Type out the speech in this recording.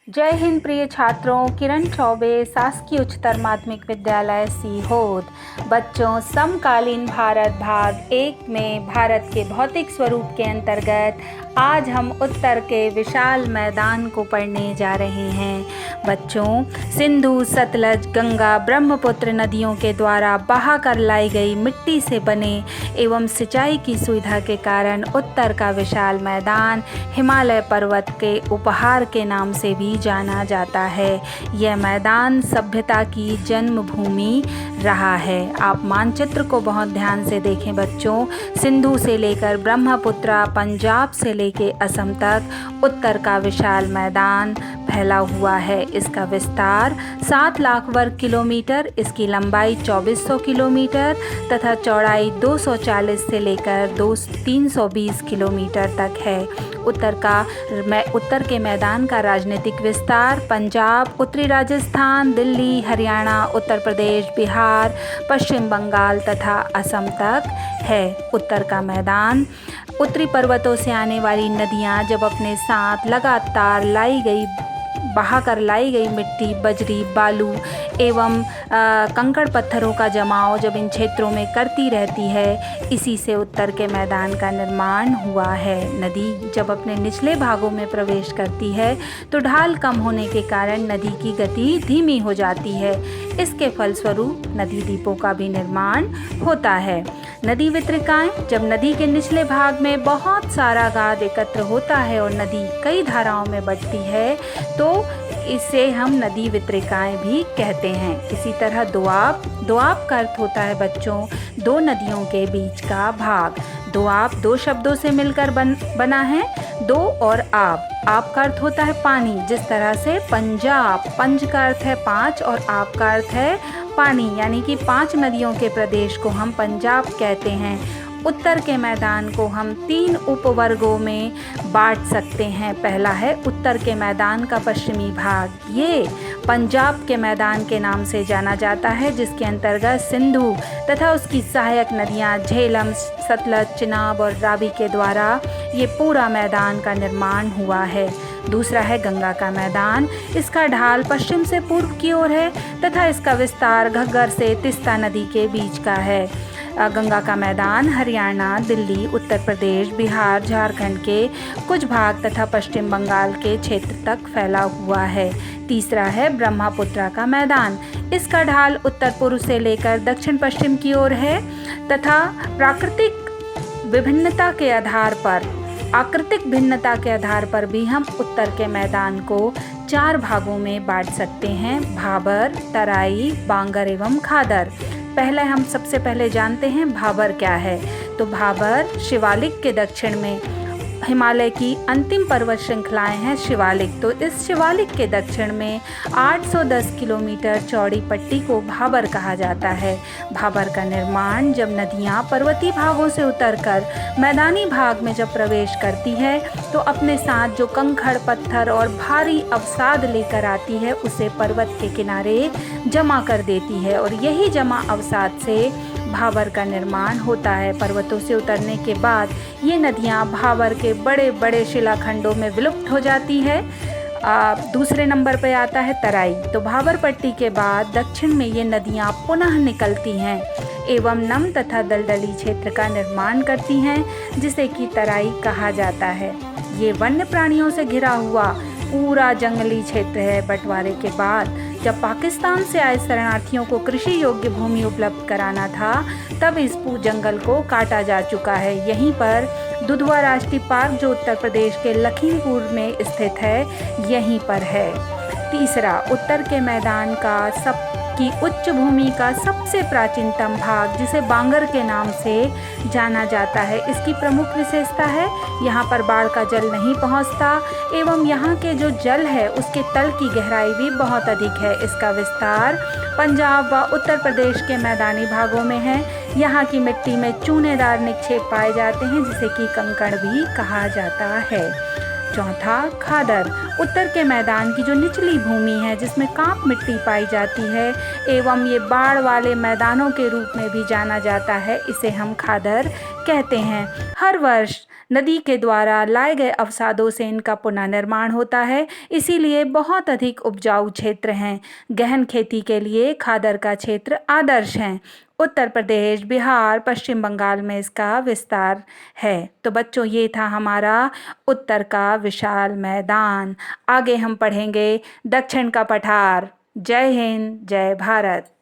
जय हिंद प्रिय छात्रों, किरण चौबे, शासकीय उच्चतर माध्यमिक विद्यालय सीहोर। बच्चों, समकालीन भारत भाग 1 में भारत के भौतिक स्वरूप के अंतर्गत आज हम उत्तर के विशाल मैदान को पढ़ने जा रहे हैं। बच्चों, सिंधु, सतलज, गंगा, ब्रह्मपुत्र नदियों के द्वारा बहा कर लाई गई मिट्टी से बने एवं सिंचाई की सुविधा के कारण उत्तर का विशाल मैदान हिमालय पर्वत के उपहार के नाम से भी जाना जाता है। यह मैदान सभ्यता की जन्मभूमि रहा है। आप मानचित्र को बहुत ध्यान से देखें बच्चों। सिंधु से लेकर ब्रह्मपुत्र, पंजाब से लेकर असम तक उत्तर का विशाल मैदान फैला हुआ है। इसका विस्तार 7 लाख वर्ग किलोमीटर, इसकी लंबाई 2400 किलोमीटर तथा चौड़ाई 240 से लेकर 320 किलोमीटर तक है। उत्तर के मैदान का राजनीतिक विस्तार पंजाब, उत्तरी राजस्थान, दिल्ली, हरियाणा, उत्तर प्रदेश, बिहार, पश्चिम बंगाल तथा असम तक है। उत्तर का मैदान उत्तरी पर्वतों से आने वाली नदियां जब अपने साथ लगातार बहाकर लाई गई मिट्टी, बजरी, बालू एवं कंकड़ पत्थरों का जमाव जब इन क्षेत्रों में करती रहती है, इसी से उत्तर के मैदान का निर्माण हुआ है। नदी जब अपने निचले भागों में प्रवेश करती है तो ढाल कम होने के कारण नदी की गति धीमी हो जाती है। इसके फलस्वरूप नदी द्वीपों का भी निर्माण होता है। नदी वितरिकाएं, जब नदी के निचले भाग में बहुत सारा गाद एकत्र होता है और नदी कई धाराओं में बढ़ती है तो इसे हम नदी वितरिकाएं भी कहते हैं। इसी तरह दोआब का अर्थ होता है बच्चों दो नदियों के बीच का भाग। दोआब 2 शब्दों से मिलकर बना है, दो और आब। आब का अर्थ होता है पानी, जिस तरह से पंज का अर्थ है 5 और आब का अर्थ है पानी, यानी कि 5 नदियों के प्रदेश को हम पंजाब कहते हैं। उत्तर के मैदान को हम 3 उपवर्गों में बांट सकते हैं। पहला है उत्तर के मैदान का पश्चिमी भाग, ये पंजाब के मैदान के नाम से जाना जाता है, जिसके अंतर्गत सिंधु तथा उसकी सहायक नदियां झेलम, सतलज, चिनाब और रावी के द्वारा ये पूरा मैदान का निर्माण हुआ है। दूसरा है गंगा का मैदान, इसका ढाल पश्चिम से पूर्व की ओर है तथा इसका विस्तार घग्गर से तीस्ता नदी के बीच का है। गंगा का मैदान हरियाणा, दिल्ली, उत्तर प्रदेश, बिहार, झारखंड के कुछ भाग तथा पश्चिम बंगाल के क्षेत्र तक फैला हुआ है। तीसरा है ब्रह्मपुत्र का मैदान, इसका ढाल उत्तर पूर्व से लेकर दक्षिण पश्चिम की ओर है तथा आकृतिक भिन्नता के आधार पर भी हम उत्तर के मैदान को 4 भागों में बांट सकते हैं: भाबर, तराई, बांगर एवं खादर। हम सबसे पहले जानते हैं भाबर क्या है। तो भाबर शिवालिक के दक्षिण में हिमालय की अंतिम पर्वत श्रृंखलाएं हैं शिवालिक। तो इस शिवालिक के दक्षिण में 810 किलोमीटर चौड़ी पट्टी को भाबर कहा जाता है। भाबर का निर्माण जब नदियां पर्वतीय भागों से उतरकर मैदानी भाग में जब प्रवेश करती है तो अपने साथ जो कंकड़ पत्थर और भारी अवसाद लेकर आती है उसे पर्वत के किनारे जमा कर देती है और यही जमा अवसाद से भाबर का निर्माण होता है। पर्वतों से उतरने के बाद ये नदियां भाबर के बड़े बड़े शिलाखंडों में विलुप्त हो जाती है। दूसरे नंबर पर आता है तराई। तो भाबर पट्टी के बाद दक्षिण में ये नदियां पुनः निकलती हैं एवं नम तथा दलदली क्षेत्र का निर्माण करती हैं, जिसे कि तराई कहा जाता है। ये वन्य प्राणियों से घिरा हुआ पूरा जंगली क्षेत्र है। बंटवारे के बाद जब पाकिस्तान से आए शरणार्थियों को कृषि योग्य भूमि उपलब्ध कराना था तब इस जंगल को काटा जा चुका है। यहीं पर दुधवा राष्ट्रीय पार्क जो उत्तर प्रदेश के लखीमपुर में स्थित है, यहीं पर है। तीसरा, उत्तर के मैदान की उच्च भूमि का सबसे प्राचीनतम भाग, जिसे बांगर के नाम से जाना जाता है। इसकी प्रमुख विशेषता है यहाँ पर बाढ़ का जल नहीं पहुँचता एवं यहाँ के जो जल है उसके तल की गहराई भी बहुत अधिक है। इसका विस्तार पंजाब व उत्तर प्रदेश के मैदानी भागों में है। यहाँ की मिट्टी में चूनेदार निक्षेप पाए जाते हैं, जिसे कि कंकड़ भी कहा जाता है। चौथा, खादर, उत्तर के मैदान की जो निचली भूमि है जिसमें कांप मिट्टी पाई जाती है एवं ये बाढ़ वाले मैदानों के रूप में भी जाना जाता है, इसे हम खादर कहते हैं। हर वर्ष नदी के द्वारा लाए गए अवसादों से इनका पुनर्निर्माण होता है, इसीलिए बहुत अधिक उपजाऊ क्षेत्र हैं। गहन खेती के लिए खादर का क्षेत्र आदर्श है। उत्तर प्रदेश, बिहार, पश्चिम बंगाल में इसका विस्तार है। तो बच्चों, ये था हमारा उत्तर का विशाल मैदान। आगे हम पढ़ेंगे दक्षिण का पठार। जय हिंद, जय भारत।